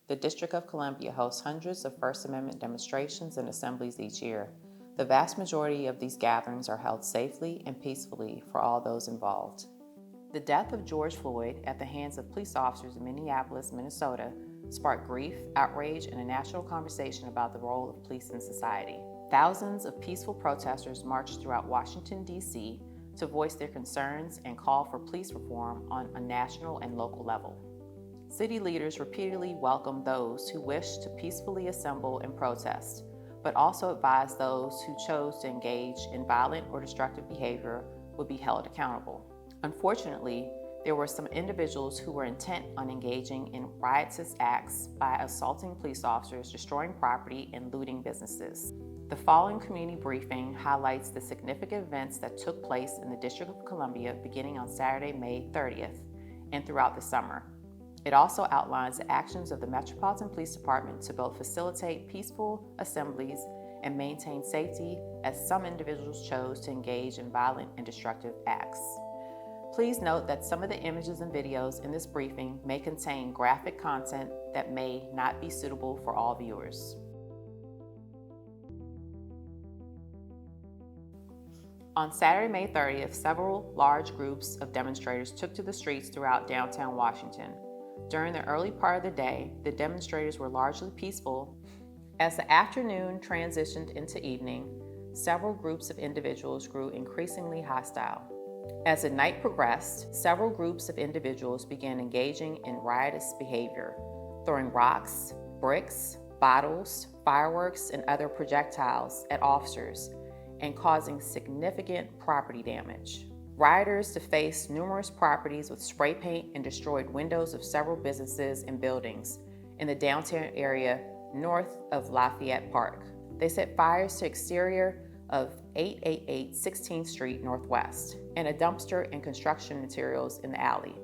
The District of Columbia hosts hundreds of First Amendment demonstrations and assemblies each year. The vast majority of these gatherings are held safely and peacefully for all those involved. The death of George Floyd at the hands of police officers in Minneapolis, Minnesota, sparked grief, outrage, and a national conversation about the role of police in society. Thousands of peaceful protesters marched throughout Washington, D.C. to voice their concerns and call for police reform on a national and local level. City leaders repeatedly welcomed those who wished to peacefully assemble and protest, but also advised those who chose to engage in violent or destructive behavior would be held accountable. Unfortunately, there were some individuals who were intent on engaging in riotous acts by assaulting police officers, destroying property, and looting businesses. The following community briefing highlights the significant events that took place in the District of Columbia beginning on Saturday, May 30th, and throughout the summer. It also outlines the actions of the Metropolitan Police Department to both facilitate peaceful assemblies and maintain safety, as some individuals chose to engage in violent and destructive acts. Please note that some of the images and videos in this briefing may contain graphic content that may not be suitable for all viewers. On Saturday, May 30th, several large groups of demonstrators took to the streets throughout downtown Washington. During the early part of the day, the demonstrators were largely peaceful. As the afternoon transitioned into evening, several groups of individuals grew increasingly hostile. As the night progressed, several groups of individuals began engaging in riotous behavior, throwing rocks, bricks, bottles, fireworks, and other projectiles at officers, and causing significant property damage. Rioters defaced numerous properties with spray paint and destroyed windows of several businesses and buildings in the downtown area north of Lafayette Park. They set fires to exterior of 888 16th Street Northwest and a dumpster and construction materials in the alley.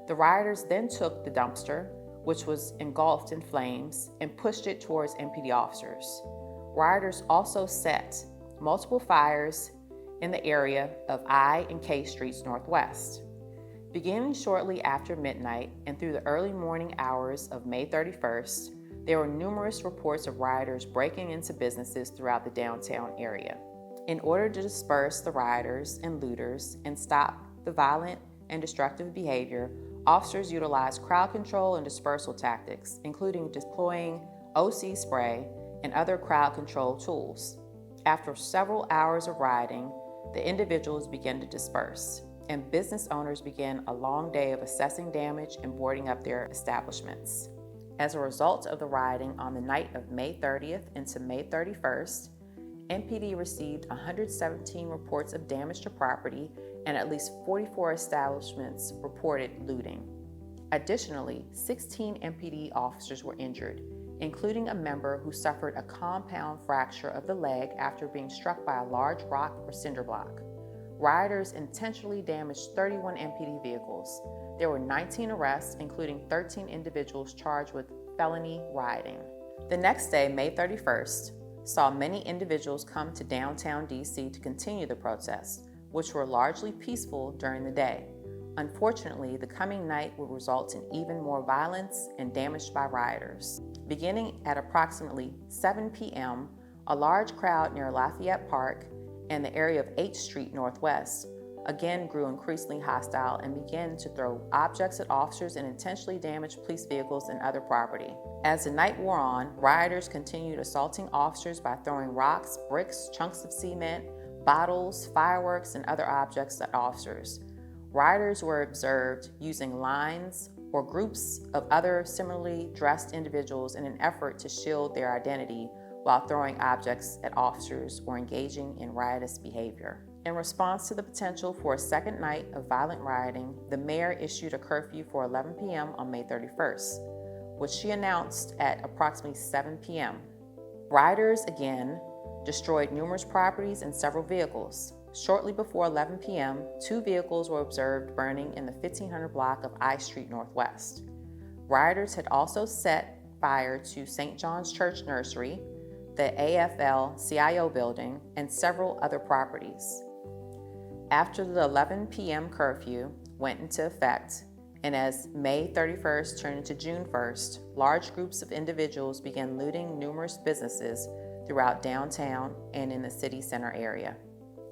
The rioters then took the dumpster, which was engulfed in flames, and pushed it towards MPD officers. Rioters also set multiple fires in the area of I and K Streets Northwest. Beginning shortly after midnight and through the early morning hours of May 31st, there were numerous reports of rioters breaking into businesses throughout the downtown area. In order to disperse the rioters and looters and stop the violent and destructive behavior, officers utilized crowd control and dispersal tactics, including deploying OC spray and other crowd control tools. After several hours of rioting, the individuals began to disperse, and business owners began a long day of assessing damage and boarding up their establishments. As a result of the rioting on the night of May 30th into May 31st, MPD received 117 reports of damage to property, and at least 44 establishments reported looting. Additionally, 16 MPD officers were injured, including a member who suffered a compound fracture of the leg after being struck by a large rock or cinder block. Rioters intentionally damaged 31 MPD vehicles. There were 19 arrests, including 13 individuals charged with felony rioting. The next day, May 31st, saw many individuals come to downtown DC to continue the protests, which were largely peaceful during the day. Unfortunately, the coming night would result in even more violence and damage by rioters. Beginning at approximately 7 p.m., a large crowd near Lafayette Park and the area of 8th Street Northwest again grew increasingly hostile and began to throw objects at officers and intentionally damage police vehicles and other property. As the night wore on, rioters continued assaulting officers by throwing rocks, bricks, chunks of cement, bottles, fireworks, and other objects at officers. Rioters were observed using lines or groups of other similarly dressed individuals in an effort to shield their identity while throwing objects at officers or engaging in riotous behavior. In response to the potential for a second night of violent rioting, the mayor issued a curfew for 11 p.m. on May 31st, which she announced at approximately 7 p.m. Rioters again destroyed numerous properties and several vehicles. Shortly before 11 p.m., 2 vehicles were observed burning in the 1500 block of I Street Northwest. Rioters had also set fire to St. John's Church Nursery, the AFL-CIO building, and several other properties. After the 11 p.m. curfew went into effect, And as May 31st turned into June 1st, large groups of individuals began looting numerous businesses throughout downtown and in the city center area.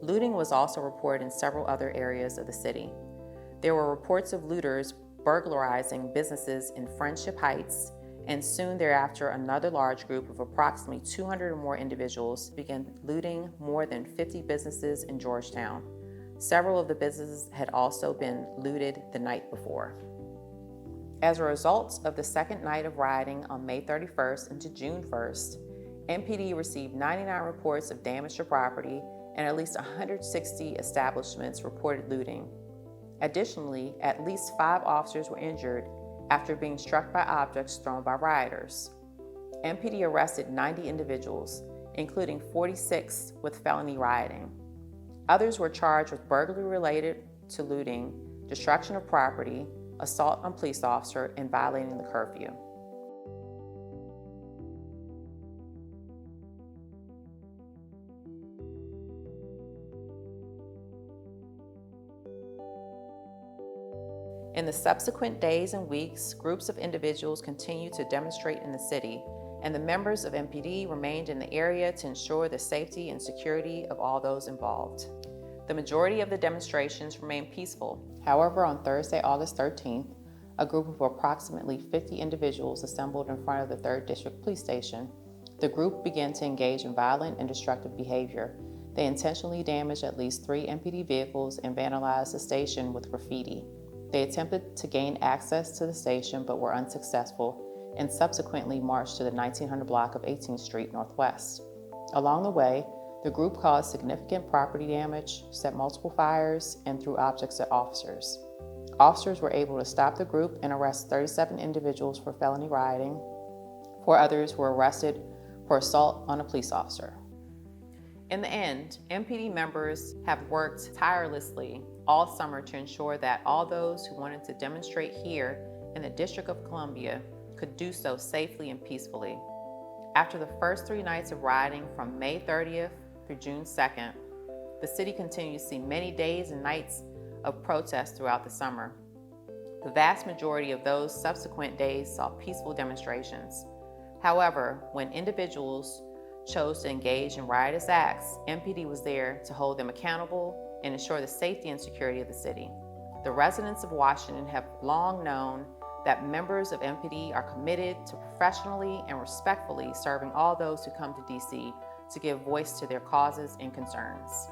Looting was also reported in several other areas of the city. There were reports of looters burglarizing businesses in Friendship Heights, and soon thereafter another large group of approximately 200 or more individuals began looting more than 50 businesses in Georgetown. Several of the businesses had also been looted the night before. As a result of the second night of rioting on May 31st into June 1st, MPD received 99 reports of damage to property and at least 160 establishments reported looting. Additionally, at least 5 officers were injured after being struck by objects thrown by rioters. MPD arrested 90 individuals, including 46 with felony rioting. Others were charged with burglary related to looting, destruction of property, assault on police officer, and violating the curfew. In the subsequent days and weeks, groups of individuals continued to demonstrate in the city, and the members of MPD remained in the area to ensure the safety and security of all those involved. The majority of the demonstrations remained peaceful. However, on Thursday, August 13th, a group of approximately 50 individuals assembled in front of the 3rd District Police Station. The group began to engage in violent and destructive behavior. They intentionally damaged at least 3 MPD vehicles and vandalized the station with graffiti. They attempted to gain access to the station but were unsuccessful and subsequently marched to the 1900 block of 18th Street Northwest. Along the way, the group caused significant property damage, set multiple fires, and threw objects at officers. Officers were able to stop the group and arrest 37 individuals for felony rioting. 4 others were arrested for assault on a police officer. In the end, MPD members have worked tirelessly all summer to ensure that all those who wanted to demonstrate here in the District of Columbia could do so safely and peacefully. After the first 3 nights of rioting from May 30th through June 2nd, the city continued to see many days and nights of protest throughout the summer. The vast majority of those subsequent days saw peaceful demonstrations. However, when individuals chose to engage in riotous acts, MPD was there to hold them accountable and ensure the safety and security of the city. The residents of Washington have long known that members of MPD are committed to professionally and respectfully serving all those who come to DC to give voice to their causes and concerns.